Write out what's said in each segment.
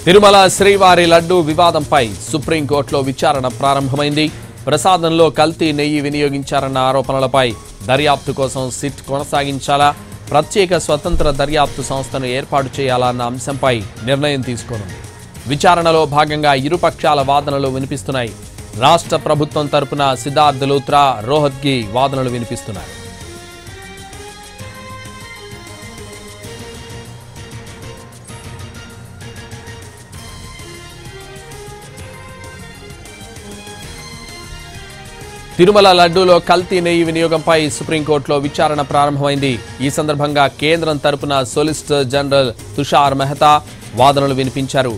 తిరుమల శ్రీవారి లడ్డూ వివాదంపై సుప్రీంకోర్టులో విచారణ ప్రారంభమైంది. ప్రసాదంలో కల్తీ నెయ్యి వినియోగించారన్న ఆరోపణలపై దర్యాప్తు కోసం సిట్ కొనసాగించాలా, ప్రత్యేక స్వతంత్ర దర్యాప్తు సంస్థను ఏర్పాటు చేయాలన్న అంశంపై నిర్ణయం తీసుకోనుంది. విచారణలో భాగంగా ఇరుపక్షాల వాదనలు వినిపిస్తున్నాయి. రాష్ట్ర ప్రభుత్వం తరపున సిద్ధార్థ్ లూథ్రా, రోహత్గి వాదనలు వినిపిస్తున్నాయి. తిరుమల లడ్డూలో కల్తీ నెయ్యి వినియోగంపై సుప్రీంకోర్టులో విచారణ ప్రారంభమైంది. ఈ సందర్భంగా కేంద్రం తరపున సొలిసిటర్ జనరల్ తుషార్ మెహతా వాదనలు వినిపించారు.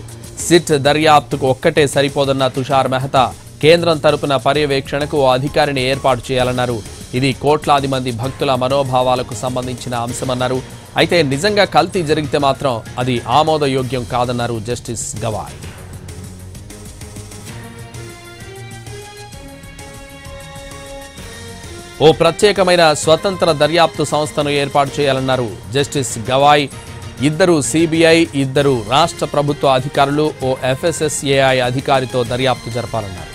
సిట్ దర్యాప్తుకు ఒక్కటే సరిపోదన్న తుషార్ మెహతా కేంద్రం తరపున పర్యవేక్షణకు ఓ అధికారిని ఏర్పాటు చేయాలన్నారు. ఇది కోట్లాది మంది భక్తుల మనోభావాలకు సంబంధించిన అంశమన్నారు. అయితే నిజంగా కల్తీ జరిగితే మాత్రం అది ఆమోదయోగ్యం కాదన్నారు జస్టిస్ గవాయ్. ఓ ప్రత్యేకమైన స్వతంత్ర దర్యాప్తు సంస్థను ఏర్పాటు చేయాలన్నారు జస్టిస్ గవాయ్. ఇద్దరు సిబిఐ, ఇద్దరు రాష్ట్ర ప్రభుత్వ అధికారులు, ఓ ఎఫ్ఎస్ఎస్ఏఐ అధికారితో దర్యాప్తు జరపాలన్నారు.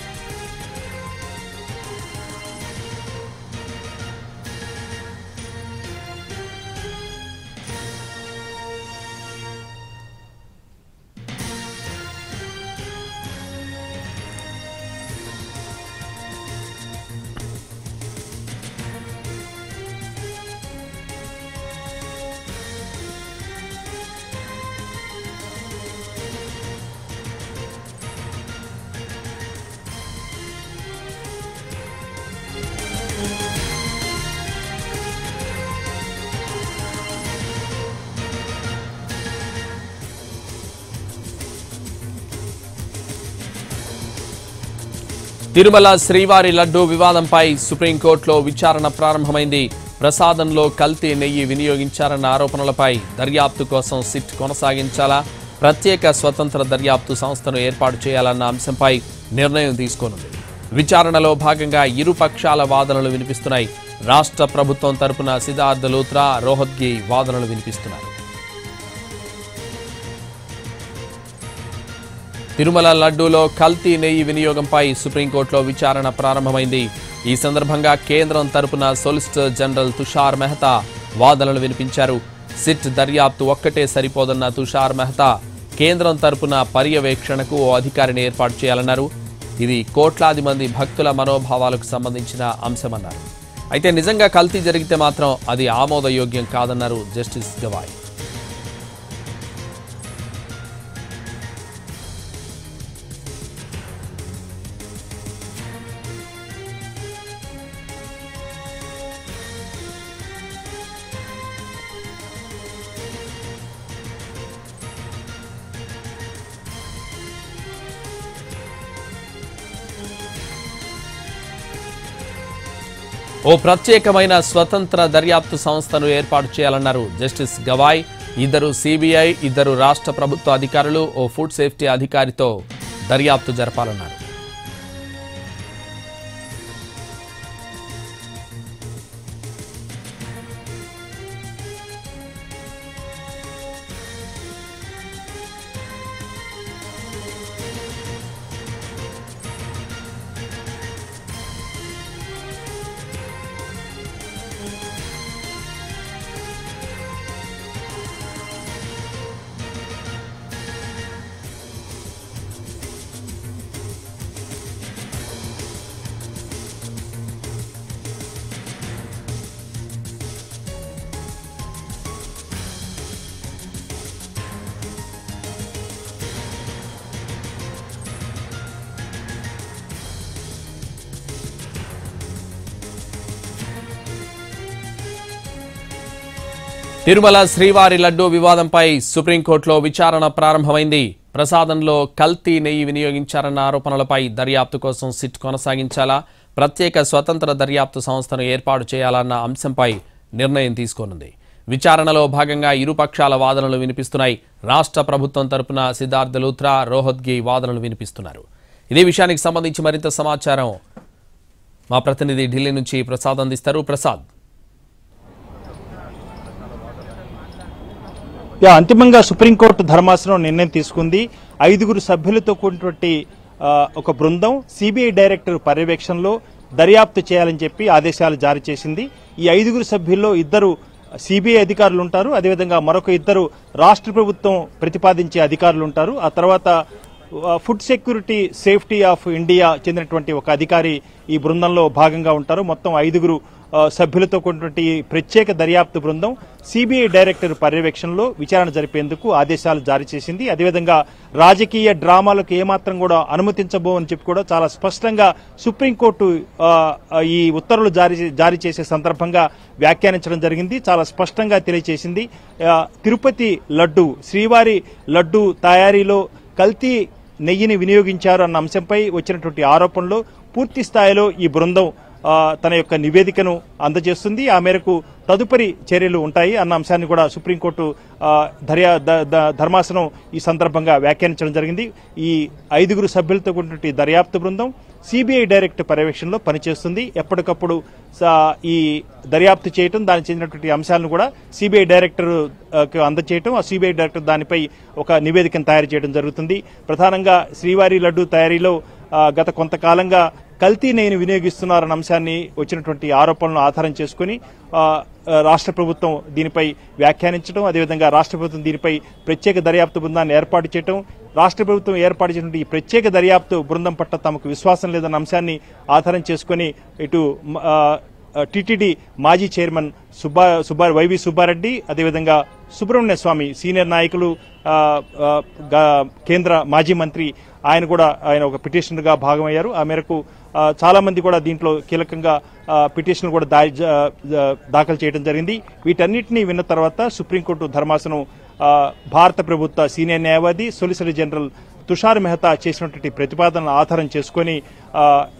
తిరుమల శ్రీవారి లడ్డూ వివాదంపై సుప్రీంకోర్టులో విచారణ ప్రారంభమైంది. ప్రసాదంలో కల్తీ నెయ్యి వినియోగించారన్న ఆరోపణలపై దర్యాప్తు కోసం సిట్ కొనసాగించాలా, ప్రత్యేక స్వతంత్ర దర్యాప్తు సంస్థను ఏర్పాటు చేయాలన్న అంశంపై నిర్ణయం తీసుకోనుంది. విచారణలో భాగంగా ఇరు పక్షాల వాదనలు వినిపిస్తున్నాయి. రాష్ట్ర ప్రభుత్వం తరపున సిద్ధార్థ్ లూథ్రా, రోహత్గి వాదనలు వినిపిస్తున్నారు. తిరుమల లడ్డూలో కల్తీ నెయ్యి వినియోగంపై సుప్రీంకోర్టులో విచారణ ప్రారంభమైంది. ఈ సందర్భంగా కేంద్రం తరపున సొలిసిటర్ జనరల్ తుషార్ మెహతా వాదనలు వినిపించారు. సిట్ దర్యాప్తు ఒక్కటే సరిపోదన్న తుషార్ మెహతా కేంద్రం తరపున పర్యవేక్షణకు ఓ అధికారిని ఏర్పాటు చేయాలన్నారు. ఇది కోట్లాది మంది భక్తుల మనోభావాలకు సంబంధించిన అంశమన్నారు. అయితే నిజంగా కల్తీ జరిగితే మాత్రం అది ఆమోదయోగ్యం కాదన్నారు జస్టిస్ గవాయ్. ఓ ప్రత్యేకమైన స్వతంత్ర దర్యాప్తు సంస్థను ఏర్పాటు చేయాలన్నారు జస్టిస్ గవాయ్. ఇద్దరు సిబిఐ, ఇద్దరు రాష్ట్ర ప్రభుత్వ అధికారులు, ఓ ఫుడ్ సేఫ్టీ అధికారితో దర్యాప్తు జరపాలన్నారు. తిరుమల శ్రీవారి లడ్డూ వివాదంపై సుప్రీంకోర్టులో విచారణ ప్రారంభమైంది. ప్రసాదంలో కల్తీ నెయ్యి వినియోగించారన్న ఆరోపణలపై దర్యాప్తు కోసం సిట్ కొనసాగించాలా, ప్రత్యేక స్వతంత్ర దర్యాప్తు సంస్థను ఏర్పాటు చేయాలన్న అంశంపై నిర్ణయం తీసుకోనుంది. విచారణలో భాగంగా ఇరుపక్షాల వాదనలు వినిపిస్తున్నాయి. రాష్ట్ర ప్రభుత్వం తరపున సిద్ధార్థ్ లూథ్రా, రోహత్గి వాదనలు వినిపిస్తున్నారు. ఇదే విషయానికి సంబంధించి మరింత సమాచారం మా ప్రతినిధి ఢిల్లీ నుంచి ప్రసాద్ అందిస్తారు. ప్రసాద్. అంతిమంగా సుప్రీంకోర్టు ధర్మాసనం నిర్ణయం తీసుకుంది. 5 సభ్యులతో కూడినటువంటి ఒక బృందం సిబిఐ డైరెక్టర్ పర్యవేక్షణలో దర్యాప్తు చేయాలని చెప్పి ఆదేశాలు జారీ చేసింది. ఈ 5 సభ్యుల్లో 2 సిబిఐ అధికారులు ఉంటారు, అదేవిధంగా మరొక 2 రాష్ట్ర ప్రభుత్వం ప్రతిపాదించే అధికారులు ఉంటారు. ఆ తర్వాత food security safety of India చెందినటువంటి ఒక అధికారి ఈ బృందంలో భాగంగా ఉంటారు. మొత్తం 5 సభ్యులతో కూడినటువంటి ప్రత్యేక దర్యాప్తు బృందం సిబిఐ డైరెక్టర్ పర్యవేక్షణలో విచారణ జరిపేందుకు ఆదేశాలు జారీ చేసింది. అదేవిధంగా రాజకీయ డ్రామాలకు ఏమాత్రం కూడా అనుమతించబోమని చెప్పి కూడా చాలా స్పష్టంగా సుప్రీంకోర్టు ఈ ఉత్తర్వులు జారీ చేసే సందర్భంగా వ్యాఖ్యానించడం జరిగింది. చాలా స్పష్టంగా తెలియజేసింది. తిరుపతి లడ్డు శ్రీవారి లడ్డు తయారీలో కల్తీ నెయ్యిని వినియోగించారు అన్న అంశంపై వచ్చినటువంటి ఆరోపణలో పూర్తి స్థాయిలో ఈ బృందం తన యొక్క నివేదికను అందజేస్తుంది. ఆ మేరకు తదుపరి చర్యలు ఉంటాయి అన్న అంశాన్ని కూడా సుప్రీంకోర్టు ధర్మాసనం ఈ సందర్భంగా వ్యాఖ్యానించడం జరిగింది. ఈ 5 సభ్యులతో కూడినటువంటి దర్యాప్తు బృందం సిబిఐ డైరెక్టర్ పర్యవేక్షణలో పనిచేస్తుంది. ఎప్పటికప్పుడు ఈ దర్యాప్తు చేయటం, దానికి చెందినటువంటి అంశాలను కూడా సిబిఐ డైరెక్టర్ అందజేయటం, ఆ సిబిఐ డైరెక్టర్ దానిపై ఒక నివేదికను తయారు చేయడం జరుగుతుంది. ప్రధానంగా శ్రీవారి లడ్డు తయారీలో గత కొంతకాలంగా కల్తీ నెయ్యిని వినియోగిస్తున్నారన్న అంశాన్ని వచ్చినటువంటి ఆరోపణలను ఆధారం చేసుకుని రాష్ట్ర ప్రభుత్వం దీనిపై వ్యాఖ్యానించడం, అదేవిధంగా రాష్ట్ర ప్రభుత్వం దీనిపై ప్రత్యేక దర్యాప్తు బృందాన్ని ఏర్పాటు చేయడం, రాష్ట్ర ప్రభుత్వం ఏర్పాటు చేసినటువంటి ఈ ప్రత్యేక దర్యాప్తు బృందం పట్ల తమకు విశ్వాసం లేదన్న అంశాన్ని ఆధారం చేసుకుని ఇటు టిటిడి మాజీ చైర్మన్ వైవి సుబ్బారెడ్డి, అదేవిధంగా సుబ్రహ్మణ్య స్వామి సీనియర్ నాయకులు, కేంద్ర మాజీ మంత్రి ఆయన ఒక పిటిషనర్గా భాగమయ్యారు. ఆ మేరకు చాలా మంది కూడా దీంట్లో కీలకంగా పిటిషన్ కూడా దాఖలు చేయడం జరిగింది. వీటన్నిటినీ విన్న తర్వాత సుప్రీంకోర్టు ధర్మాసనం భారత ప్రభుత్వ సీనియర్ న్యాయవాది సొలిసిటర్ జనరల్ తుషార్ మెహతా చేసినటువంటి ప్రతిపాదనను ఆధారం చేసుకుని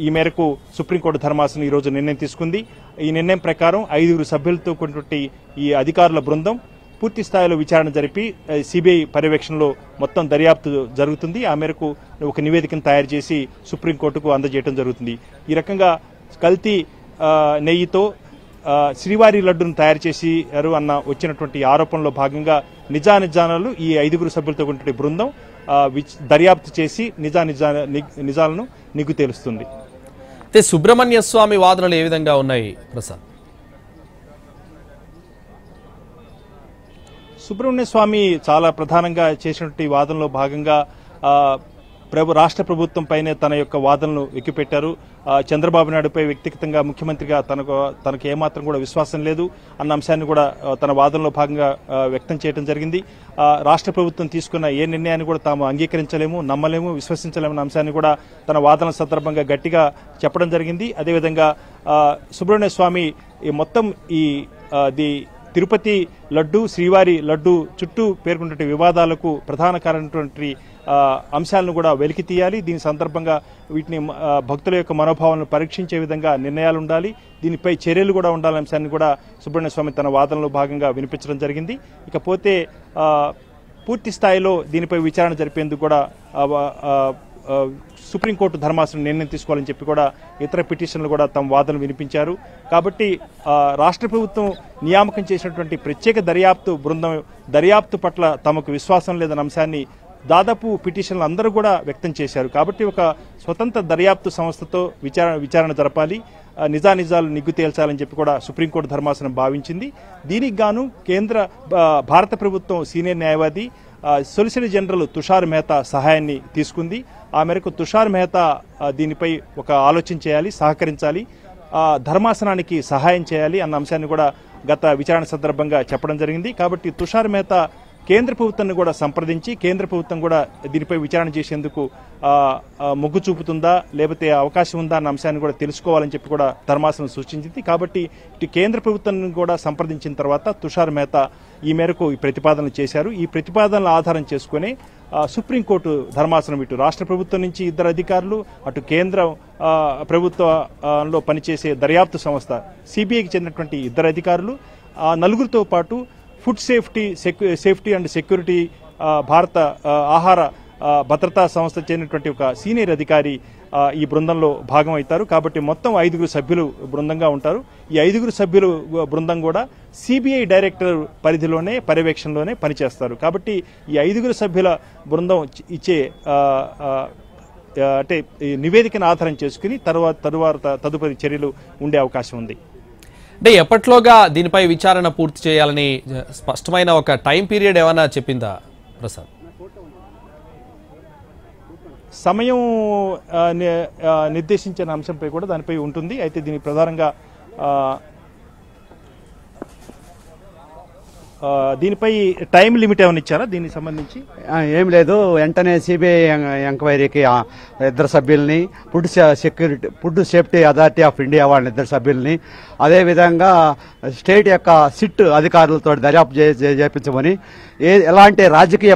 ఈ మేరకు సుప్రీంకోర్టు ధర్మాసనం ఈ రోజు నిర్ణయం తీసుకుంది. ఈ నిర్ణయం ప్రకారం 5 సభ్యులతో కూడినటువంటి ఈ అధికారుల బృందం పూర్తి స్థాయిలో విచారణ జరిపి సిబిఐ పర్యవేక్షణలో మొత్తం దర్యాప్తు జరుగుతుంది. ఆ మేరకు ఒక నివేదికను తయారు చేసి సుప్రీంకోర్టుకు అందజేయడం జరుగుతుంది. ఈ రకంగా కల్తీ నెయ్యితో శ్రీవారి లడ్డును తయారు చేశారు అన్న వచ్చినటువంటి ఆరోపణలో భాగంగా నిజానిజాలు ఈ 5 సభ్యులతో కూడినటువంటి బృందం దర్యాప్తు చేసి నిజాలను నిగ్గు తేలుస్తుంది. సుబ్రహ్మణ్య స్వామి వాదనలు ఏ విధంగా ఉన్నాయి ప్రసాద్? సుబ్రహ్మణ్య స్వామి చాలా ప్రధానంగా చేసినటువంటి వాదనలో భాగంగా రాష్ట్ర ప్రభుత్వం పైనే తన యొక్క వాదనలు ఎక్కిపెట్టారు. చంద్రబాబు నాయుడుపై వ్యక్తిగతంగా ముఖ్యమంత్రిగా తనకు ఏమాత్రం కూడా విశ్వాసం లేదు అన్న అంశాన్ని కూడా తన వాదనలో భాగంగా వ్యక్తం చేయడం జరిగింది. రాష్ట్ర ప్రభుత్వం తీసుకున్న ఏ నిర్ణయాన్ని కూడా తాము అంగీకరించలేము, నమ్మలేము, విశ్వసించలేమన్న అంశాన్ని కూడా తన వాదన సందర్భంగా గట్టిగా చెప్పడం జరిగింది. అదేవిధంగా సుబ్రహ్మణ్య స్వామి మొత్తం తిరుపతి లడ్డు శ్రీవారి లడ్డు చుట్టూ పేర్కొన్నటువంటి వివాదాలకు ప్రధాన కారణమైనటువంటి అంశాలను కూడా వెలికి తీయాలి. దీని సందర్భంగా వీటిని భక్తుల యొక్క మనోభావాలను పరీక్షించే విధంగా నిర్ణయాలు ఉండాలి, దీనిపై చర్యలు కూడా ఉండాలనే అంశాన్ని కూడా సుబ్రహ్మణ్య స్వామి తన వాదనలో భాగంగా వినిపించడం జరిగింది. ఇకపోతే పూర్తి స్థాయిలో దీనిపై విచారణ జరిపేందుకు కూడా సుప్రీంకోర్టు ధర్మాసనం నిర్ణయం తీసుకోవాలని చెప్పి కూడా ఇతర పిటిషన్లు కూడా తమ వాదనలు వినిపించారు. కాబట్టి రాష్ట్ర ప్రభుత్వం నియామకం చేసినటువంటి ప్రత్యేక దర్యాప్తు బృందం దర్యాప్తు పట్ల తమకు విశ్వాసం లేదన్న అంశాన్ని దాదాపు పిటిషన్లు అందరూ కూడా వ్యక్తం చేశారు. కాబట్టి ఒక స్వతంత్ర దర్యాప్తు సంస్థతో విచారణ జరపాలి, నిజాలు నిగ్గు తేల్చాలని చెప్పి కూడా సుప్రీంకోర్టు ధర్మాసనం భావించింది. దీనికి గాను భారత ప్రభుత్వం సీనియర్ న్యాయవాది సొలిసిటర్ జనరల్ తుషార్ మెహతా సహాయాన్ని తీసుకుంది. ఆ మేరకు తుషార్ మెహతా దీనిపై ఒక ఆలోచన చేయాలి, సహకరించాలి, ధర్మాసనానికి సహాయం చేయాలి అన్న అంశాన్ని కూడా గత విచారణ సందర్భంగా చెప్పడం జరిగింది. కాబట్టి తుషార్ మెహతా కేంద్ర ప్రభుత్వాన్ని కూడా సంప్రదించి కేంద్ర ప్రభుత్వం కూడా దీనిపై విచారణ చేసేందుకు మొగ్గు చూపుతుందా లేకపోతే అవకాశం ఉందా అన్న అంశాన్ని కూడా తెలుసుకోవాలని చెప్పి కూడా ధర్మాసనం సూచించింది. కాబట్టి ఇటు కేంద్ర ప్రభుత్వాన్ని కూడా సంప్రదించిన తర్వాత తుషార్ మెహతా ఈ మేరకు ఈ ప్రతిపాదనలు చేశారు. ఈ ప్రతిపాదనల ఆధారం చేసుకుని సుప్రీంకోర్టు ధర్మాసనం ఇటు రాష్ట్ర ప్రభుత్వం నుంచి 2 అధికారులు, అటు కేంద్ర ప్రభుత్వంలో పనిచేసే దర్యాప్తు సంస్థ సిబిఐకి చెందినటువంటి 2 అధికారులు, 4తో పాటు ఫుడ్ సేఫ్టీ అండ్ సెక్యూరిటీ భారత ఆహార భద్రతా సంస్థ చెందినటువంటి ఒక సీనియర్ అధికారి ఈ బృందంలో భాగం అవుతారు. కాబట్టి మొత్తం 5 సభ్యులు బృందంగా ఉంటారు. ఈ 5 సభ్యులు బృందం కూడా సిబిఐ డైరెక్టర్ పరిధిలోనే పర్యవేక్షణలోనే పనిచేస్తారు. కాబట్టి ఈ 5 సభ్యుల బృందం ఇచ్చే అంటే ఈ నివేదికను ఆధారం చేసుకుని తదుపరి చర్యలు ఉండే అవకాశం ఉంది. అంటే ఎప్పట్లోగా దీనిపై విచారణ పూర్తి చేయాలని స్పష్టమైన ఒక టైం పీరియడ్ ఏమైనా చెప్పిందా ప్రసాద్? సమయం నిర్దేశించిన అంశంపై కూడా దానిపై ఉంటుంది. అయితే దీని ప్రధానంగా దీనిపై టైం లిమిట్ ఏమైనా ఇచ్చారా దీనికి సంబంధించి? ఏం లేదు, వెంటనే సిబిఐ ఎంక్వైరీకి 2 సభ్యుల్ని, food safety authority of India వాళ్ళని 2 సభ్యుల్ని, అదేవిధంగా స్టేట్ యొక్క సిట్ అధికారులతో దర్యాప్తు చేయించమని, ఎలాంటి రాజకీయ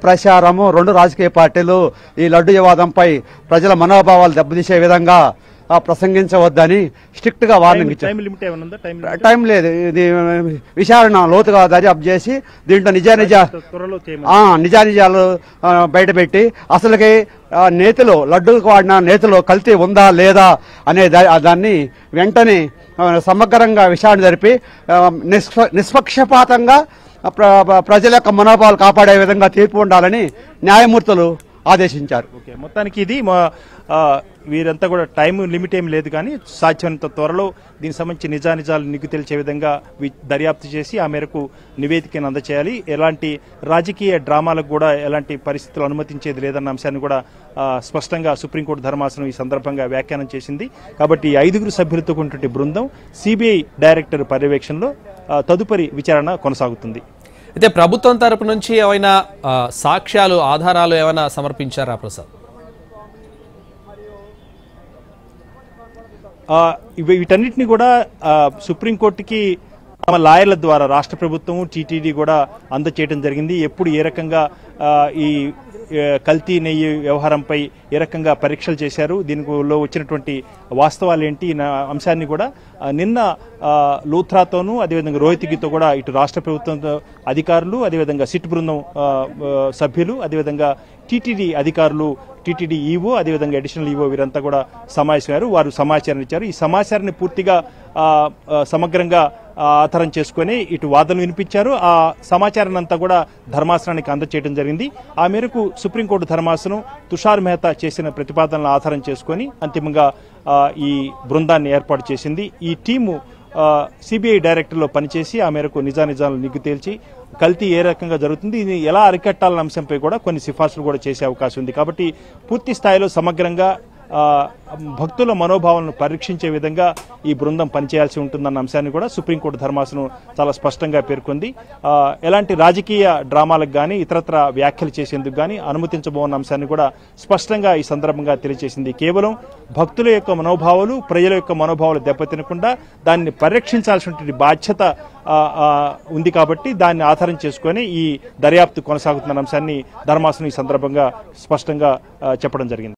ప్రచారము 2 రాజకీయ పార్టీలు ఈ లడ్డు వివాదంపై ప్రజల మనోభావాలు దెబ్బతీసే విధంగా ప్రసంగించవద్దని స్ట్రిక్ట్ గా వార్నింగ్ ఇచ్చారు. టైం లేదు, ఇది విచారణ లోతుగా దర్యాప్తు చేసి దీంట్లో నిజానిజాలు బయటపెట్టి అసలుకి నేతిలో లడ్డూకు వాడిన నేతిలో కల్తీ ఉందా లేదా అనే దాన్ని వెంటనే సమగ్రంగా విచారణ జరిపి నిష్పక్షపాతంగా ప్రజల యొక్క మనోభావాలు కాపాడే విధంగా తీర్పు ఉండాలని న్యాయమూర్తులు ఆదేశించారు. మొత్తానికి ఇది వీరంతా కూడా టైం లిమిట్ ఏం లేదు, కానీ సాధ్యమైనంత త్వరలో దీనికి సంబంధించి నిజాలు నిగ్గు తెలిసే విధంగా దర్యాప్తు చేసి ఆ మేరకు నివేదికను అందచేయాలి. ఎలాంటి రాజకీయ డ్రామాలకు కూడా ఎలాంటి పరిస్థితులు అనుమతించేది లేదన్న అంశాన్ని కూడా స్పష్టంగా సుప్రీంకోర్టు ధర్మాసనం ఈ సందర్భంగా వ్యాఖ్యానం చేసింది. కాబట్టి 5 సభ్యులతో కూడినటువంటి బృందం సిబిఐ డైరెక్టర్ పర్యవేక్షణలో తదుపరి విచారణ కొనసాగుతుంది. అయితే ప్రభుత్వం తరపు నుంచి ఏమైనా సాక్ష్యాలు ఆధారాలు ఏమైనా సమర్పించారా ప్రసాద్? వీటన్నిటిని కూడా సుప్రీంకోర్టుకి తమ లాయర్ల ద్వారా రాష్ట్ర ప్రభుత్వం టీటీడీ కూడా అందచేయడం జరిగింది. ఎప్పుడు ఏ రకంగా ఈ కల్తీ నెయ్యి వ్యవహారంపై ఏ రకంగా పరీక్షలు చేశారు, దీనిలో వచ్చినటువంటి వాస్తవాలు ఏంటి అంశాన్ని కూడా నిన్న లూథ్రాతోనూ అదేవిధంగా రోహిత్గితో కూడా ఇటు రాష్ట్ర ప్రభుత్వం అధికారులు, అదేవిధంగా సిట్ బృందం సభ్యులు, అదేవిధంగా టీటీడీ అధికారులు, టీటీడీ ఈవో, అదేవిధంగా అడిషనల్ ఈవో వీరంతా కూడా సమావేశమయ్యారు. వారు సమాచారం ఇచ్చారు. ఈ సమాచారాన్ని పూర్తిగా సమగ్రంగా ఆధారం చేసుకుని ఇటు వాదనలు వినిపించారు. ఆ సమాచారాన్ని అంతా కూడా ధర్మాసనానికి అందచేయడం జరిగింది. ఆ మేరకు సుప్రీంకోర్టు ధర్మాసనం తుషార్ మెహతా చేసిన ప్రతిపాదనలను ఆధారం చేసుకుని అంతిమంగా ఈ బృందాన్ని ఏర్పాటు చేసింది. ఈ టీము సిబిఐ డైరెక్టర్లో పనిచేసి ఆ మేరకు నిజాలు నిగ్గు తేల్చి కల్తీ ఏ రకంగా జరుగుతుంది, ఇది ఎలా అరికట్టాలన్న అంశంపై కూడా కొన్ని సిఫార్సులు కూడా చేసే అవకాశం ఉంది. కాబట్టి పూర్తి స్థాయిలో సమగ్రంగా భక్తుల మనోభావాలను పరీక్షించే విధంగా ఈ బృందం పనిచేయాల్సి ఉంటుందన్న అంశాన్ని కూడా సుప్రీంకోర్టు ధర్మాసనం చాలా స్పష్టంగా పేర్కొంది. ఎలాంటి రాజకీయ డ్రామాలకు కానీ ఇతరత్ర వ్యాఖ్యలు చేసేందుకు కానీ అనుమతించబోన్న అంశాన్ని కూడా స్పష్టంగా ఈ సందర్భంగా తెలియజేసింది. కేవలం భక్తుల యొక్క మనోభావాలు, ప్రజల యొక్క మనోభావాలు దెబ్బతినకుండా దాన్ని పరిరక్షించాల్సినటువంటి బాధ్యత ఉంది. కాబట్టి దాన్ని ఆధారం చేసుకుని ఈ దర్యాప్తు కొనసాగుతున్న అంశాన్ని ధర్మాసనం ఈ సందర్భంగా స్పష్టంగా చెప్పడం జరిగింది.